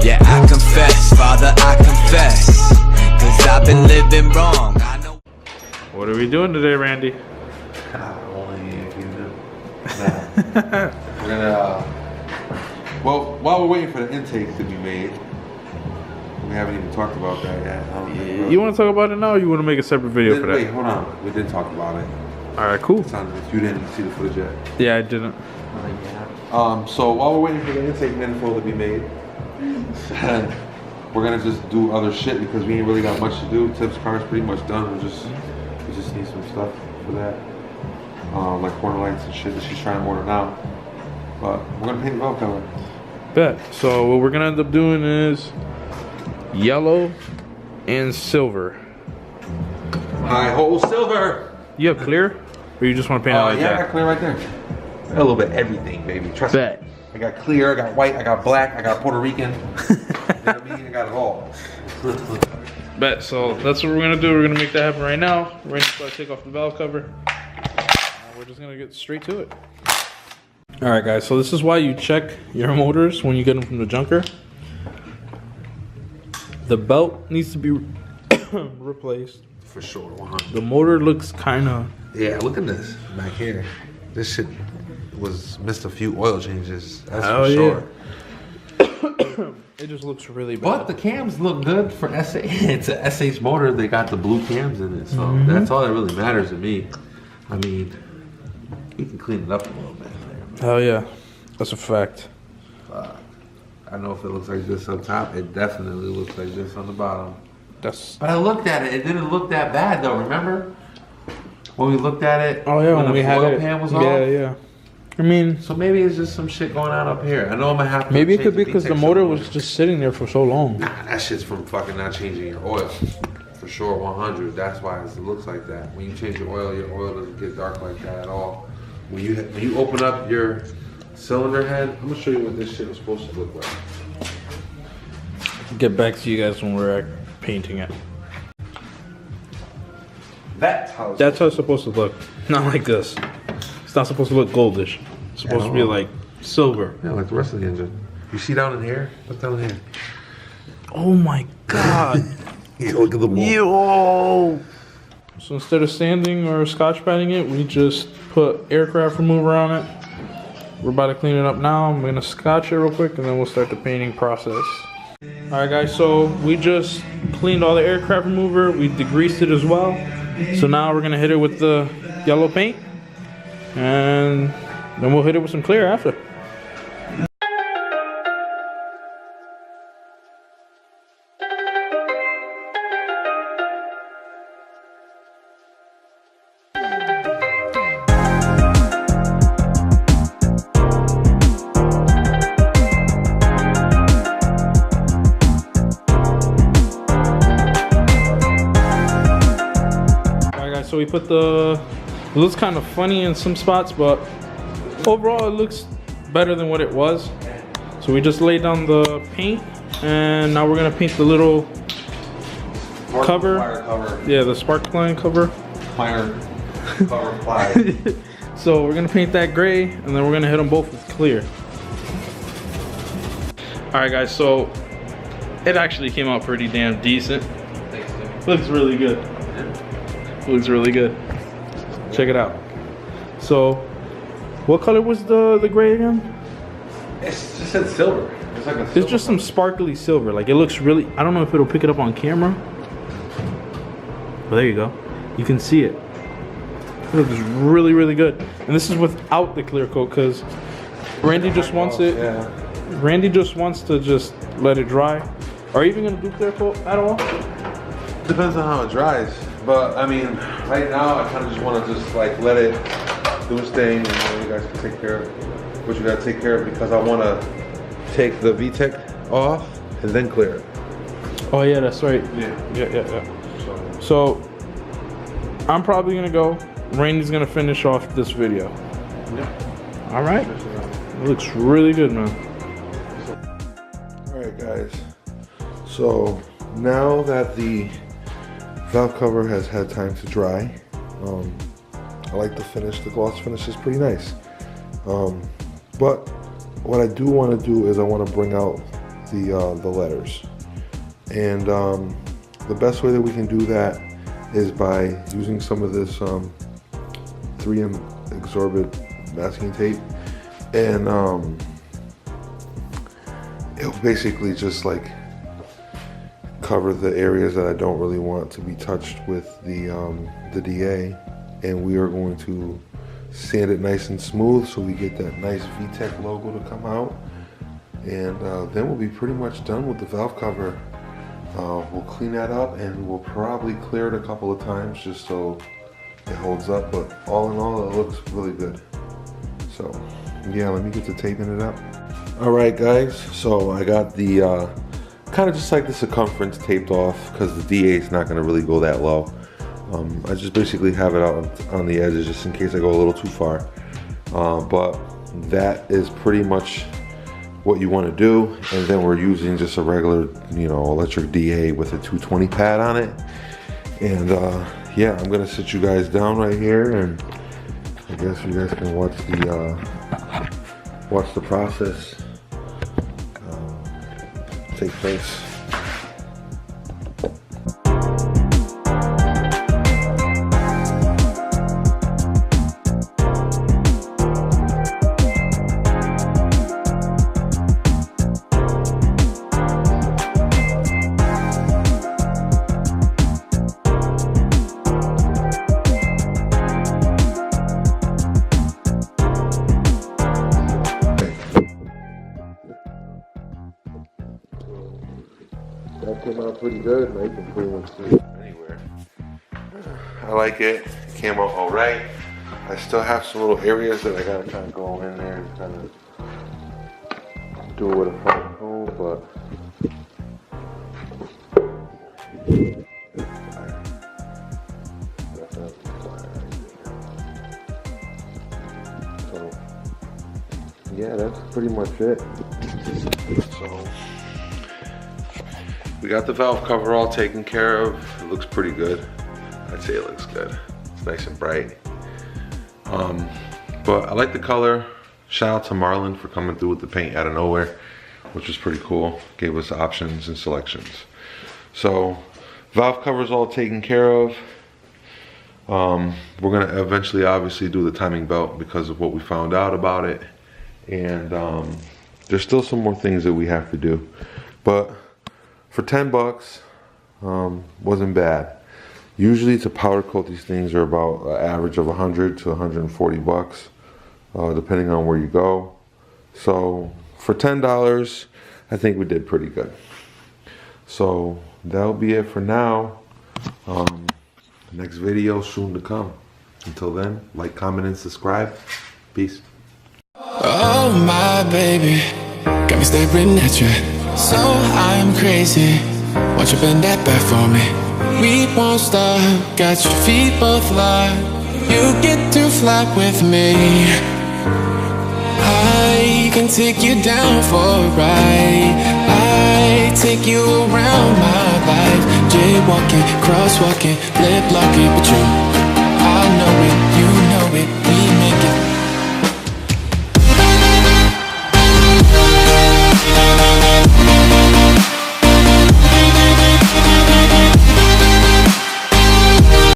Yeah, I confess, Father, I confess, 'cause I've been living wrong. I know. What are we doing today, Randy? We're gonna, well, while we're waiting for the intake to be made, we haven't even talked about that yet. You want to talk about it now, or you want to make a separate video for that? Wait, hold on. We did talk about it. All right, cool. You didn't see the footage yet. Yeah, I didn't. So while we're waiting for the intake manifold to be made, we're gonna just do other shit because we ain't really got much to do. Tips car's pretty much done. We just need some stuff for that, like corner lights and shit that she's trying to order now. But we're gonna paint the valve cover. Bet. So what we're gonna end up doing is yellow and silver. High hole silver. You have clear, or you just want to paint it like yeah, that? I got clear right there. I got a little bit of everything, baby. Trust me. I got clear, I got white, I got black, I got Puerto Rican. You know what I mean? I got it all. Bet. So that's what we're gonna do. We're gonna make that happen right now. We're gonna start take off the valve cover. We're just gonna get straight to it. All right, guys. So this is why you check your motors when you get them from the junker. The belt needs to be replaced. For sure, 100. The motor looks kind of... Yeah, look at this back here. This shit missed a few oil changes. That's for sure. It just looks really bad. But the cams look good for SA. It's a SH motor. They got the blue cams in it, so that's all that really matters to me. I mean, you can clean it up a little bit there. Oh yeah, that's a fact. I don't know if it looks like this up top. It definitely looks like this on the bottom. But I looked at it. It didn't look that bad though. Remember when we looked at it? Oh yeah, when we had it. Pan was off? Yeah. I mean, so maybe it's just some shit going on up here. I know I'm gonna have to. Maybe it could be because the motor was just sitting there for so long. Nah, that shit's from fucking not changing your oil. For sure, 100. That's why it looks like that. When you change your oil doesn't get dark like that at all. When you open up your cylinder head, I'm gonna show you what this shit was supposed to look like. Get back to you guys when we're painting it. That's how it's supposed to look. Not like this. It's not supposed to look goldish. It's supposed to be like silver. Yeah, like the rest of the engine. You see down in here? Look down in here. Oh my god. Yeah, look at the wall. Yo. So instead of sanding or scotch padding it, we just put aircraft remover on it. We're about to clean it up now. I'm gonna scotch it real quick and then we'll start the painting process. Alright guys, so we just cleaned all the aircraft remover. We degreased it as well. So now we're gonna hit it with the yellow paint. And then we'll hit it with some clear after. So we put it looks kind of funny in some spots, but overall it looks better than what it was. So we just laid down the paint, and now we're gonna paint the little cover. Yeah, the spark line cover. Cover ply. So we're gonna paint that gray, and then we're gonna hit them both with clear. All right, guys. So it actually came out pretty damn decent. Looks really good. Looks really good. Check it out. So, what color was the gray again? It's just said silver. It's like a silver. It's just some sparkly silver. Like it looks really. I don't know if it'll pick it up on camera. But there you go. You can see it. It looks really, really good. And this is without the clear coat because Randy just wants it. Yeah. Randy just wants to just let it dry. Are you even gonna do clear coat at all? Depends on how it dries. But I mean, right now I kind of just want to just like let it do its thing, and then you guys can take care of what you gotta take care of because I want to take the VTEC off and then clear it. Oh yeah, that's right. Yeah. So I'm probably gonna go. Randy's gonna finish off this video. Yeah. All right. It looks really good, man. All right, guys. So now that the valve cover has had time to dry, I like the finish. The gloss finish is pretty nice. But what I do want to do is I want to bring out the letters. And the best way that we can do that is by using some of this 3M Absorbent masking tape, and it'll basically just like cover the areas that I don't really want to be touched with the DA, and we are going to sand it nice and smooth so we get that nice VTech logo to come out, and then we'll be pretty much done with the valve cover. We'll clean that up and we'll probably clear it a couple of times just so it holds up, but all in all it looks really good. So yeah, let me get to taping it up. Alright guys, so I got the kind of just like the circumference taped off because the DA is not going to really go that low. I just basically have it out on the edges just in case I go a little too far. But that is pretty much what you want to do. And then we're using just a regular, you know, electric DA with a 220 pad on it. And yeah, I'm going to sit you guys down right here, and I guess you guys can watch the process take place. That came out pretty good, and I can pretty much see it anywhere. I like it. It came out all right. I still have some little areas that I gotta kind of go in there and kind of do it with a fine comb, but so yeah, that's pretty much it. So we got the valve cover all taken care of. It looks pretty good. I'd say it looks good. It's nice and bright. But I like the color. Shout out to Marlin for coming through with the paint out of nowhere, which was pretty cool. Gave us options and selections. So valve cover's all taken care of. We're gonna eventually obviously do the timing belt because of what we found out about it. And there's still some more things that we have to do. But for 10 bucks, wasn't bad. Usually to powder coat these things are about an average of 100 to 140 bucks, depending on where you go. So for $10, I think we did pretty good. So that'll be it for now. Next video soon to come. Until then, like, comment, and subscribe. Peace. Oh my baby, got me staring at you. So I'm crazy, won't you bend that back for me? We won't stop, got your feet both locked. You get to fly with me. I can take you down for a ride. I take you around my life. Jaywalking, crosswalking, lip locking, but you